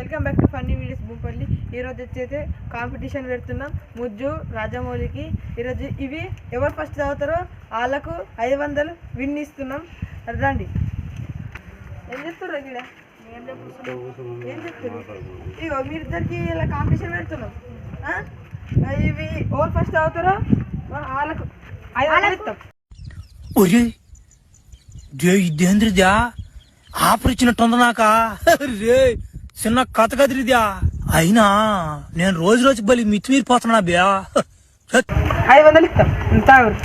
Welcome back to funny videos Bhupalli. ఈరోజు వచ్చైతే competition పెడుతున్నాం ముజ్జు రాజమౌళికి. ఈరోజు ఇవి ఎవరు ఫస్ట్ చదువుతారో వాళ్ళకు 500 విన్ ఇస్తున్నాం. రండి. ఏం చెప్తారు ఇక్కడ? ఏం చెప్తారు? ఇగో మీరిద్దరికి ఇలా కాంపిటీషన్ పెడుతున్నాం. ఇవి ఎవరు ఫస్ట్ చదువుతారో వాళ్ళకు 500 ఇస్తాం. ఇదేంద్రిద్యా ఆపరిచ్చినట్టుంది నాకా రే చిన్న కథ కదిరిద్యా. అయినా నేను రోజు రోజు బలి మితిమీరిపోతున్నా బ్యా. 500 ఇస్తాం. తాగురు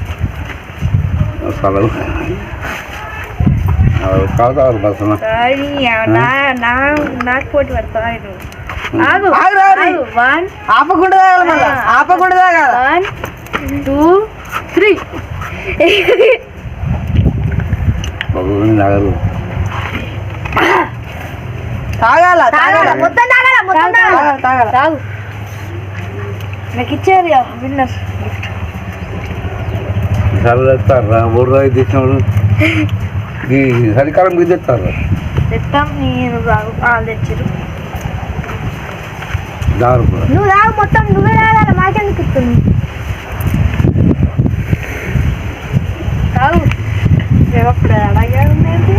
నాకు పోటీ పడతాడు. ఆపకుండా తాగాలి. 1 2 3 తాగాల మొత్తం తాగు. నాకు ఇచ్చారు విన్నర్ చలికాలం మీద తెస్తారు. తెస్తాం. నేను వాళ్ళు తెచ్చారు. నువ్వు తాగు మొత్తం. నువ్వే తాగాలి. మాకెందుకు ఇస్తుంది? తాగు. ఎప్పుడు అలాగే ఉండేది.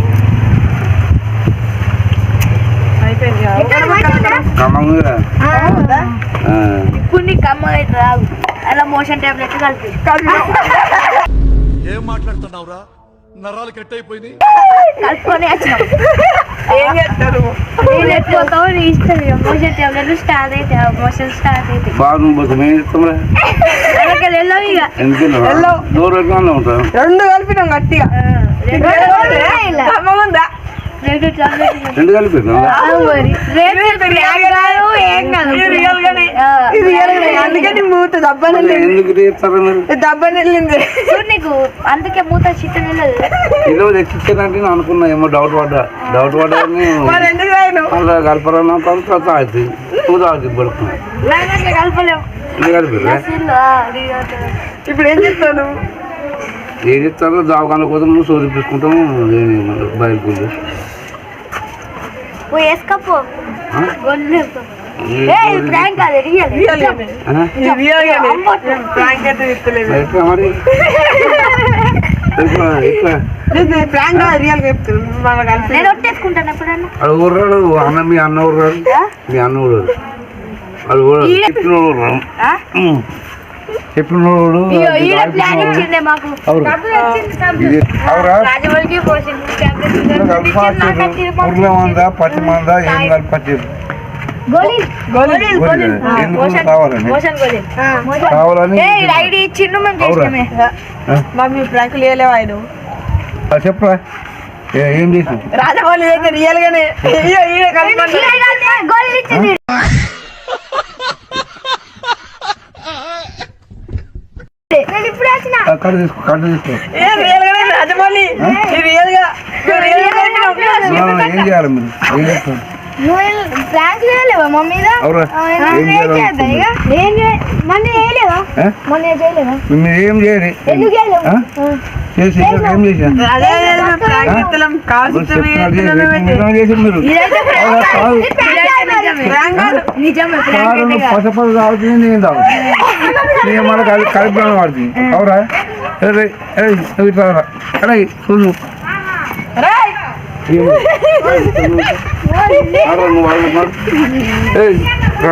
ఇప్పుడు నీకు కమ్మ అయితే రాదు. అలా మోషన్ టాబ్లెట్ కలిపి ఏం మాట్లాడుతున్నావురా? నరాలు కట్ అయిపోయింది. కలుపుకొని వచ్చినావు. ఏం చేస్తారు? నేను ఎట్టిపోతావు నీ ఇష్టం. మోషన్ టాబ్లెట్ స్టార్ట్ అయితే మోషన్ స్టార్ట్ అయితే రెండు కలిపినాం గట్టిగా. రెండు కలిపి అందుకని మూత దబ్బని నీకు అందుకే మూత చిట్టం ఈరోజు ఎక్కిచ్చానంటే నేను అనుకున్నా ఏమో డౌట్ పడ్డా కలపరన్నా తర్వాత తాగుతుంది. నువ్వు తాగుతుంది పడుకున్నా కలపలేవు. ఇప్పుడు ఏం చెప్తాను? ఏం చెప్తారో దావకాల కోసం నువ్వు సోదిపించుకుంటాము. బయలుకు వేసుకోపో. అన్న మీ అన్న ఊర్రాడు. మీ అన్న ఊరాడు. వాళ్ళు కూడా చెప్పినోడు మందా పచ్చి మందా ఏం కలిపి కావాలని ప్రాంకులు వేయలేవు ఆయన. చెప్పరా ఏం చేసిన రాజమౌళి దగ్గర రియల్ గానే కట్ట తీసుకో రాజమౌళి ఏం చేయాలి మీరు? ఏం చేస్తారు? మీరు ఏం చేయాలి? చేసి ఏం చేశారు మీరు? పసపడు తాగుతుంది, నేను తాగుతుంది. నేను మళ్ళీ కలిపి వాడుతుంది. అవురా? అరే చూడు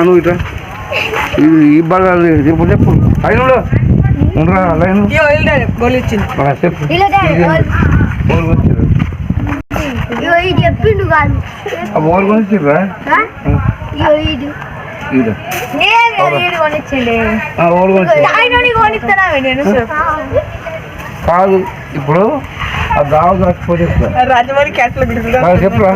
నువ్వు ఇట్లా ఈ బాగా చెప్పు చెప్పు. అయినా ఉండరా లైన్ చెప్పు. బోర్ కొనిచ్చిర్రా? కాదు ఇప్పుడు ఆ దావ చచ్చిపోతే రాజమౌళి క్యాట్లు చెప్పురా.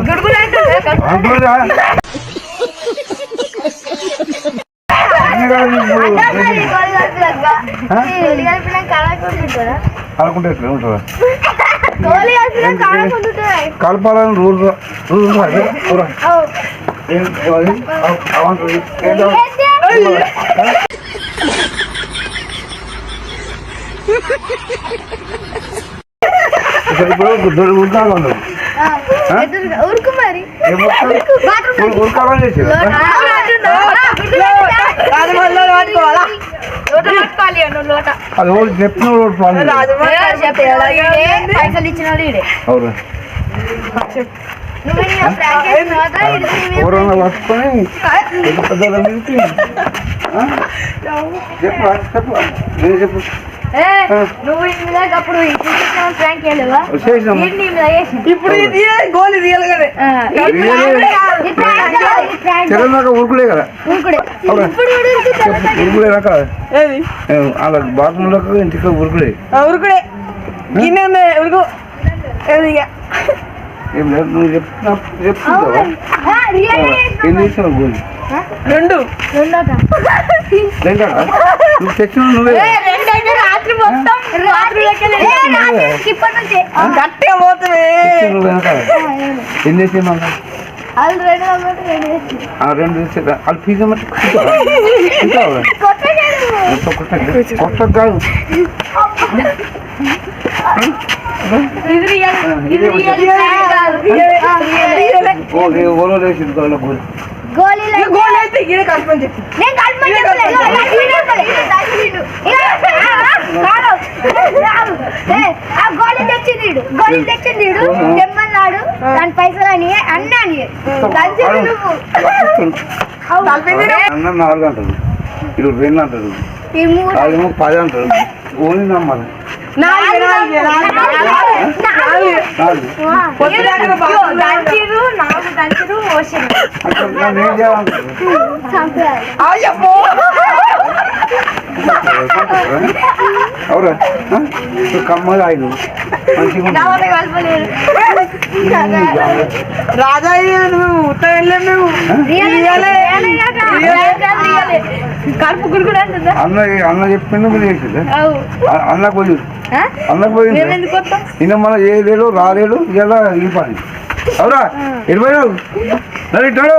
కలపాలని రూల్ ఇప్పుడు ఉద్యోగం ఊరుకు మరి ఉరకాలని చేసి రాజమౌళిలో పట్టుకోవాలా అది ఓడి చెప్పిన ఓడి ప్రాబ్లం పైసలు ఇచ్చిన అవును ఎవరన్నా పట్టుకొని పెద్దల మీదకి చెప్పు చెప్పు నేను చెప్పు నువ్వు అప్పుడు ప్రాంక్ చేయలేవా చేసినాం ఇప్పుడు ఇది గోల్ రియల్ గానే తెలంగాణ ఉరుకులే కదా అవునా ఉరుకులేనాక ఏది అలా బాత్రూంలోకి ఇంటికి ఉరుకులే ఉరుకుడే గిన్నె ఉంది ఉరుకు ఏది ఇక ఏం లేదు నువ్వు చెప్తున్నావా ఏం చేసినావు గోలి రెండు లేదా నువ్వు తెచ్చిన నువ్వే రాత్రి మొత్తం గట్టిగా పోతుంది నువ్వు వెనక ఏం చేసినా రెండు చేసా వాళ్ళు ఫీజు మట్టి కొత్త కాదు ఓలో వేసింది గోలి గోల్ అయితే ఇదే కలుపుకొని చెప్పి గోళీ తెచ్చింది తెమ్మన్నాడు దాని పైసలు అని అన్నాని అన్న 4 అంటారు ఇది 2 అంటారు అదేమో 10 అంటారు ఓన్లీ నమ్మాలి 4 అవురా కమ్మగా 5 మంచిగా రాజా నువ్వు ఉత్త వెళ్ళాం మేము కలుపు కూడా అన్న చెప్పింది మీరు చేసింది అన్నకు పోయి అన్నకు పోయింది నిన్న మన ఏ లేడు రాలేడు ఇలా ఈ పని అవురా 20 నన్ను ఇట్టాడు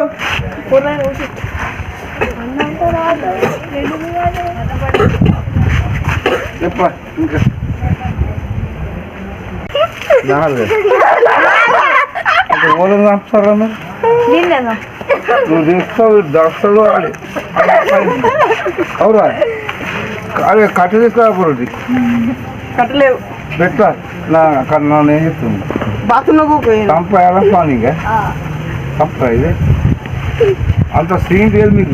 చెప్పా ఇంకా 4 ఓలను ఆపుతారా నువ్వు తీస్తావు డాక్టర్లు ఆడి అవురా అదే కట్ట తీసుకురాకూడదు కట్టలేవు పెట్టా నా నేను చెప్తుంది బాత్రూమ్ చంపేయాలా పానీగా చంప ఇది అంత సీన్ లేదు మీకు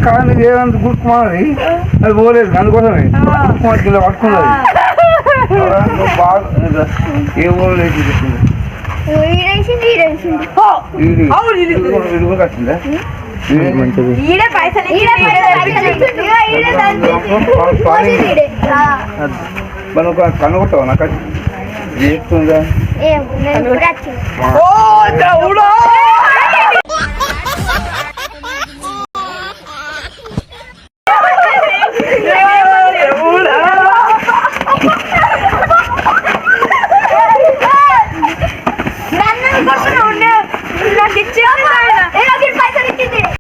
కానీ ఏదంత గుర్తుకున్నది అది పోలేదు అందుకోసమే ఇలా పట్టుకున్నది నువ్వు బాగా ఏ ఊరు లేచి చెప్పింది వచ్చిందా మనం కనుగొట్టావా నాకు చెప్తుందా ఏం